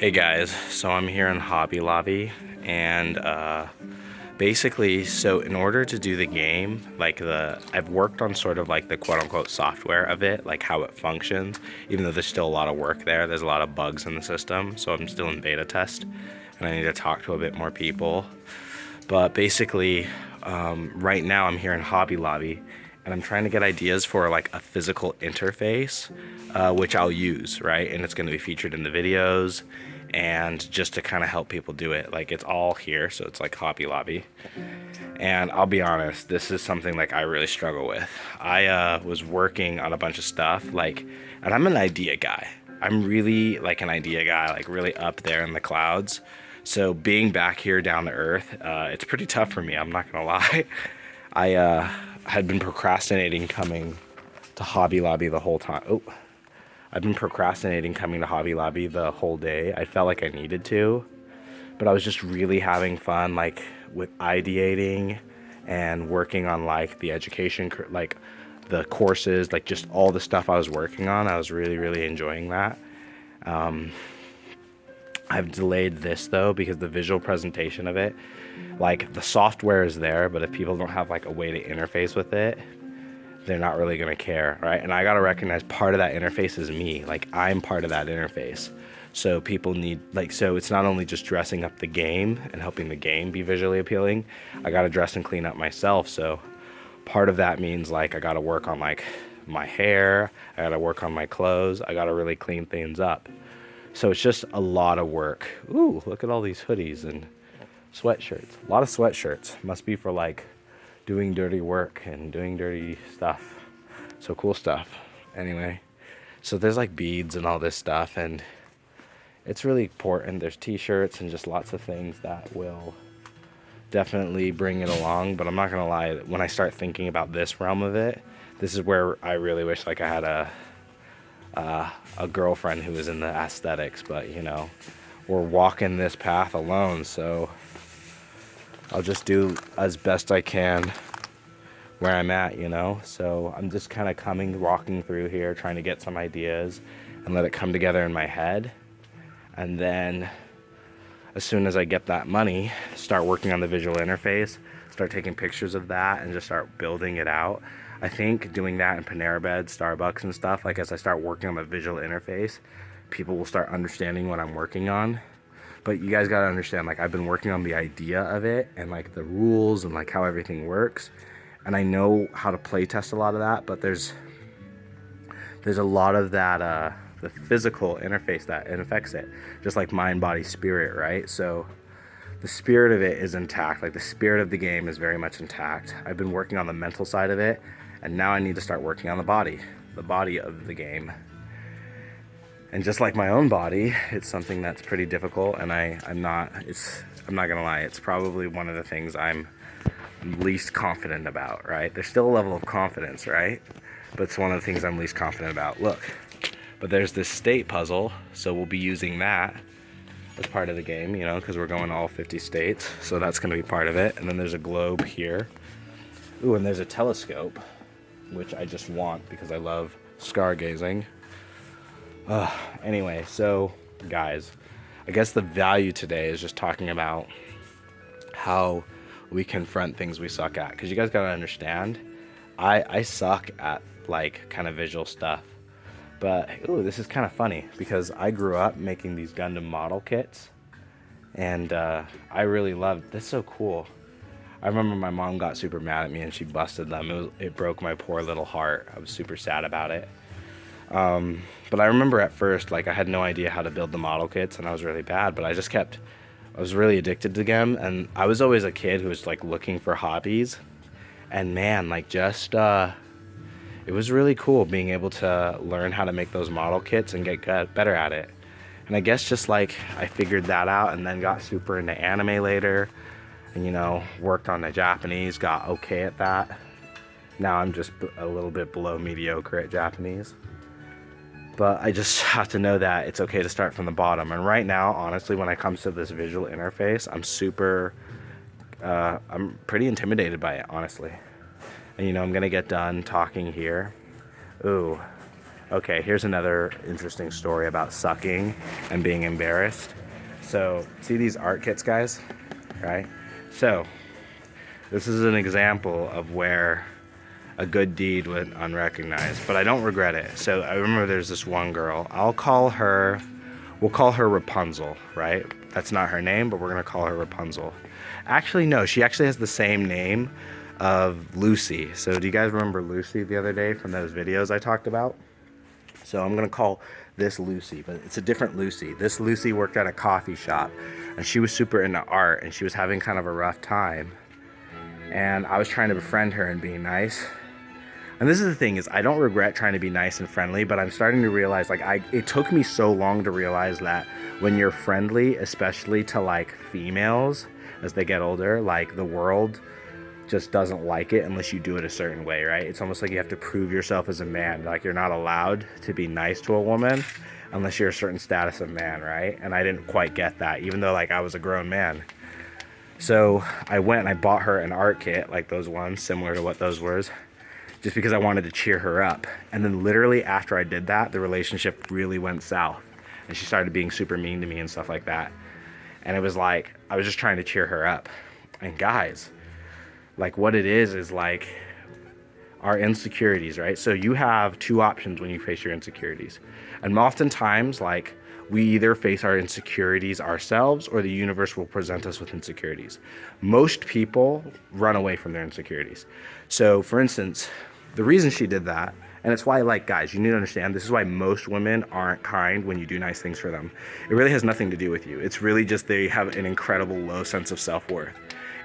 Hey guys, so I'm here in Hobby Lobby and basically, so in order to do the game, I've worked on sort of like the quote unquote software of it, like how it functions, even though there's still a lot of work there. There's a lot of bugs in the system, so I'm still in beta test and I need to talk to a bit more people. But basically, right now I'm here in Hobby Lobby and I'm trying to get ideas for like a physical interface, which I'll use, right? And it's going to be featured in the videos and just to kind of help people do it. Like it's all here, so it's like Hobby Lobby. And I'll be honest, this is something like I really struggle with. I was working on a bunch of stuff, and I'm an idea guy. I'm really like an idea guy, like really up there in the clouds. So being back here down to earth, it's pretty tough for me. I'm not gonna lie. I had been procrastinating coming to Hobby Lobby the whole time. Oh, I've been procrastinating coming to Hobby Lobby the whole day. I felt like I needed to, but I was just really having fun, like with ideating and working on like the education, like the courses, like just all the stuff I was working on. I was really, really enjoying that. I've delayed this though because the visual presentation of it, like the software is there, but if people don't have like a way to interface with it, they're not really gonna care, right? And I gotta recognize part of that interface is me. Like I'm part of that interface. So people need, like, so it's not only just dressing up the game and helping the game be visually appealing, I gotta dress and clean up myself. So part of that means like I gotta work on like my hair, I gotta work on my clothes, I gotta really clean things up. So it's just a lot of work. Ooh, look at all these hoodies and sweatshirts. A lot of sweatshirts. Must be for like doing dirty work and doing dirty stuff. So cool stuff. Anyway, so there's like beads and all this stuff, and it's really important. There's t-shirts and just lots of things that will definitely bring it along. But I'm not gonna lie, when I start thinking about this realm of it, this is where I really wish like I had a girlfriend who was in the aesthetics, but you know, we're walking this path alone, so I'll just do as best I can where I'm at, you know? So I'm just kind of walking through here, trying to get some ideas and let it come together in my head. And then as soon as I get that money, start working on the visual interface, start taking pictures of that and just start building it out. I think doing that in Panera Bread, Starbucks and stuff, like as I start working on the visual interface, people will start understanding what I'm working on. But you guys gotta understand, like I've been working on the idea of it and like the rules and like how everything works. And I know how to play test a lot of that, but there's a lot of that, the physical interface that it affects it, just like mind, body, spirit, right? So the spirit of it is intact. Like the spirit of the game is very much intact. I've been working on the mental side of it, and now I need to start working on the body of the game. And just like my own body, it's something that's pretty difficult, and I'm not gonna lie, it's probably one of the things I'm least confident about, right? There's still a level of confidence, right? But it's one of the things I'm least confident about. Look, but there's this state puzzle, so we'll be using that as part of the game, you know, because we're going to all 50 states, so that's going to be part of it. And then there's a globe here. Ooh, and there's a telescope, which I just want because I love stargazing. Anyway, so guys, I guess the value today is just talking about how we confront things we suck at, because you guys gotta understand, I suck at like kind of visual stuff. But ooh, this is kind of funny because I grew up making these Gundam model kits, and I really loved this. So cool. I remember my mom got super mad at me and she busted them. It broke my poor little heart. I was super sad about it. But I remember at first, like I had no idea how to build the model kits and I was really bad, but I was really addicted to them. And I was always a kid who was like looking for hobbies, and man, like just, it was really cool being able to learn how to make those model kits and get better at it. And I guess just like I figured that out and then got super into anime later and, you know, worked on the Japanese, got okay at that. Now I'm just a little bit below mediocre at Japanese. But I just have to know that it's okay to start from the bottom. And right now, honestly, when it comes to this visual interface, I'm pretty intimidated by it, honestly. And you know, I'm gonna get done talking here. Ooh, Okay, here's another interesting story about sucking and being embarrassed. So, see these art kits, guys? Right? So, this is an example of where a good deed went unrecognized, but I don't regret it. So, I remember there's this one girl. we'll call her Rapunzel, right? That's not her name, but we're gonna call her Rapunzel. Actually, no, she actually has the same name of Lucy. So, do you guys remember Lucy the other day from those videos I talked about? So I'm gonna call this Lucy, but it's a different Lucy. This Lucy worked at a coffee shop and she was super into art and she was having kind of a rough time. And I was trying to befriend her and being nice. And this is the thing is I don't regret trying to be nice and friendly, but I'm starting to realize it took me so long to realize that when you're friendly, especially to like females as they get older, like the world just doesn't like it unless you do it a certain way, right? It's almost like you have to prove yourself as a man. Like you're not allowed to be nice to a woman unless you're a certain status of man, right? And I didn't quite get that, even though like I was a grown man. So I went and I bought her an art kit, like those ones, similar to what those were, just because I wanted to cheer her up. And then literally after I did that, the relationship really went south. And she started being super mean to me and stuff like that. And it was like, I was just trying to cheer her up. And guys, like what it is like our insecurities, right? So you have two options when you face your insecurities. And oftentimes, like we either face our insecurities ourselves or the universe will present us with insecurities. Most people run away from their insecurities. So for instance, the reason she did that, and it's why, like, guys, you need to understand, this is why most women aren't kind when you do nice things for them. It really has nothing to do with you. It's really just they have an incredible low sense of self-worth.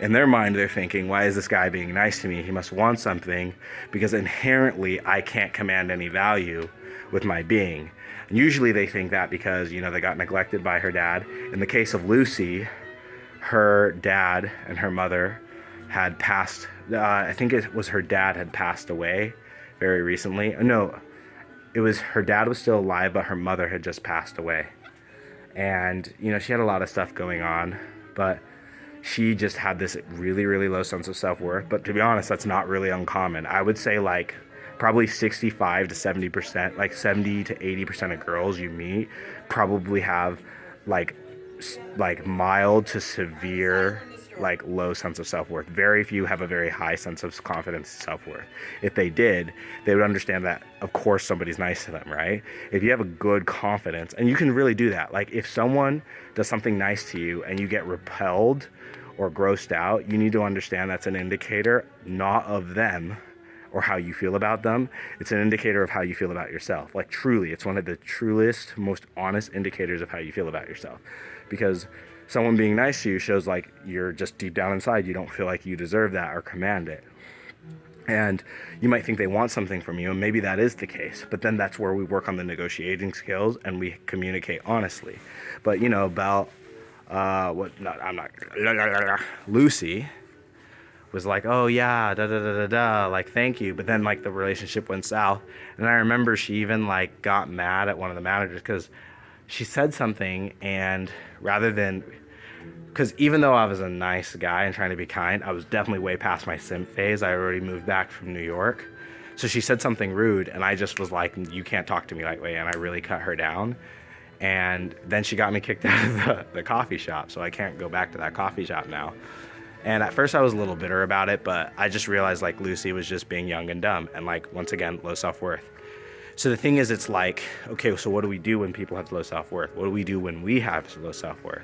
In their mind, they're thinking, why is this guy being nice to me? He must want something because inherently I can't command any value with my being. And usually they think that because, you know, they got neglected by her dad. In the case of Lucy, her dad and her mother had passed, I think it was her dad had passed away very recently. No, it was her dad was still alive, but her mother had just passed away. And, you know, she had a lot of stuff going on, but she just had this really, really low sense of self-worth. But to be honest, that's not really uncommon. I would say like probably 65 to 70%, like 70 to 80% of girls you meet probably have like mild to severe, like low sense of self-worth. Very few have a very high sense of confidence and self-worth. If they did, they would understand that of course somebody's nice to them, right? If you have a good confidence, and you can really do that. Like if someone does something nice to you and you get repelled or grossed out, you need to understand that's an indicator not of them or how you feel about them. It's an indicator of how you feel about yourself. Like truly, it's one of the truest, most honest indicators of how you feel about yourself. Because someone being nice to you shows like you're just deep down inside, you don't feel like you deserve that or command it. And you might think they want something from you, and maybe that is the case. But then that's where we work on the negotiating skills and we communicate honestly. But you know, about Lucy was like, oh yeah, da da da da da, like thank you. But then like the relationship went south, and I remember she even like got mad at one of the managers because she said something, and rather than, because even though I was a nice guy and trying to be kind, I was definitely way past my simp phase. I already moved back from New York, so she said something rude, and I just was like, you can't talk to me that way, and I really cut her down. And then she got me kicked out of the coffee shop, so I can't go back to that coffee shop now. And at first I was a little bitter about it, but I just realized like Lucy was just being young and dumb and like, once again, low self-worth. So the thing is, it's like, okay, so what do we do when people have low self-worth? What do we do when we have low self-worth?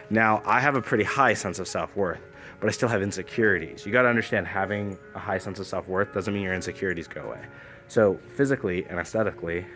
Now, I have a pretty high sense of self-worth, but I still have insecurities. You gotta understand, having a high sense of self-worth doesn't mean your insecurities go away. So physically and aesthetically,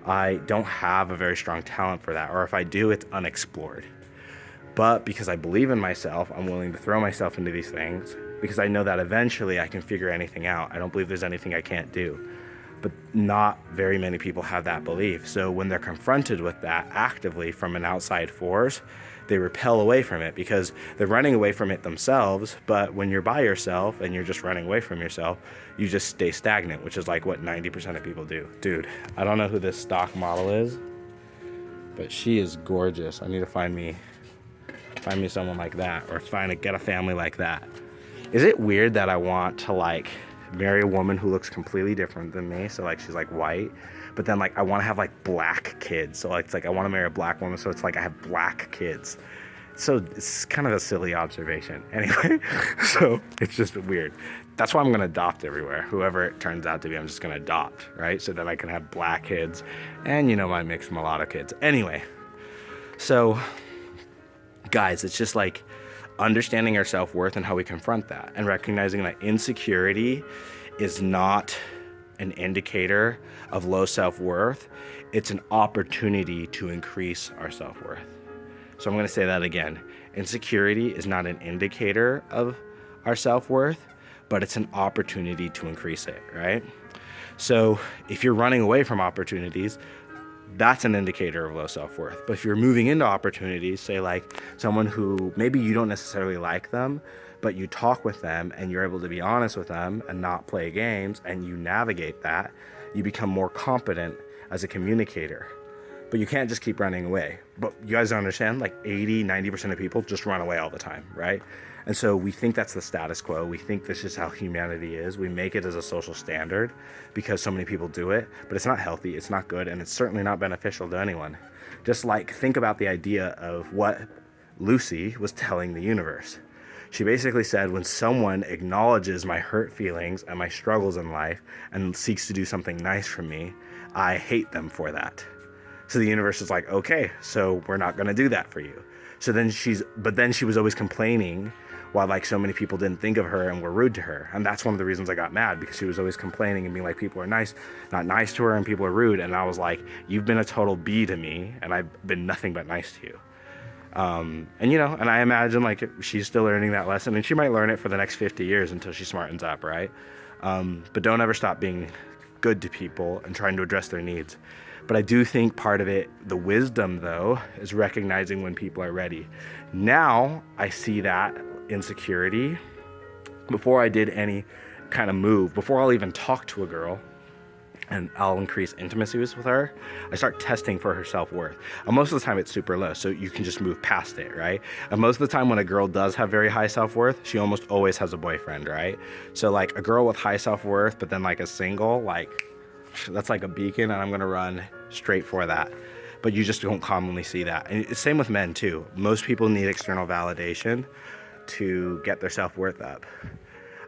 I don't have a very strong talent for that, or if I do, it's unexplored. But because I believe in myself, I'm willing to throw myself into these things because I know that eventually I can figure anything out. I don't believe there's anything I can't do. But not very many people have that belief. So when they're confronted with that actively from an outside force, they repel away from it because they're running away from it themselves. But when you're by yourself and you're just running away from yourself, you just stay stagnant, which is like what 90% of people do. Dude, I don't know who this stock model is, but she is gorgeous. I need to find me someone like that, or get a family like that. Is it weird that I want to like marry a woman who looks completely different than me? So like she's like white, but then like I want to have like black kids. So like it's like I want to marry a black woman, so it's like I have black kids. So it's kind of a silly observation. Anyway, so it's just weird. That's why I'm going to adopt everywhere. Whoever it turns out to be, I'm just going to adopt, right? So then I can have black kids and, you know, my mixed mulatto kids. Anyway, so guys, it's just like understanding our self-worth and how we confront that, and recognizing that insecurity is not an indicator of low self-worth. It's an opportunity to increase our self-worth. So I'm going to say that again. Insecurity is not an indicator of our self-worth, but it's an opportunity to increase it, right? So if you're running away from opportunities, that's an indicator of low self-worth. But if you're moving into opportunities, say like someone who maybe you don't necessarily like them, but you talk with them and you're able to be honest with them and not play games, and you navigate that, you become more competent as a communicator. But you can't just keep running away. But you guys don't understand, like 80-90% of people just run away all the time, right? And so we think that's the status quo. We think this is how humanity is. We make it as a social standard because so many people do it, but it's not healthy, it's not good, and it's certainly not beneficial to anyone. Just like think about the idea of what Lucy was telling the universe. She basically said, when someone acknowledges my hurt feelings and my struggles in life and seeks to do something nice for me, I hate them for that. So the universe is like, okay, so we're not going to do that for you. So then she was always complaining while like so many people didn't think of her and were rude to her. And that's one of the reasons I got mad, because she was always complaining and being like, people are nice, not nice to her, and people are rude. And I was like, you've been a total B to me, and I've been nothing but nice to you. And you know, and I imagine like she's still learning that lesson, and she might learn it for the next 50 years until she smartens up, right? But don't ever stop being good to people and trying to address their needs. But I do think part of it, the wisdom though, is recognizing when people are ready. Now I see that insecurity before I did any kind of move, before I'll even talk to a girl and I'll increase intimacy with her, I start testing for her self-worth. And most of the time it's super low, so you can just move past it, right? And most of the time when a girl does have very high self-worth, she almost always has a boyfriend, right? So like a girl with high self-worth, but then like a single, like that's like a beacon, and I'm gonna run straight for that. But you just don't commonly see that. And it's same with men too. Most people need external validation to get their self-worth up.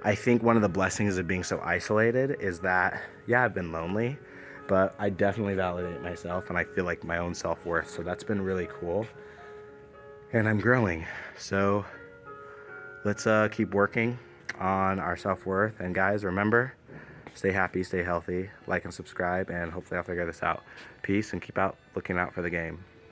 I think one of the blessings of being so isolated is that, yeah, I've been lonely, but I definitely validate myself and I feel like my own self-worth. So that's been really cool. And I'm growing. So let's keep working on our self-worth. And guys, remember, stay happy, stay healthy, like and subscribe, and hopefully I'll figure this out. Peace, and keep looking out for the game.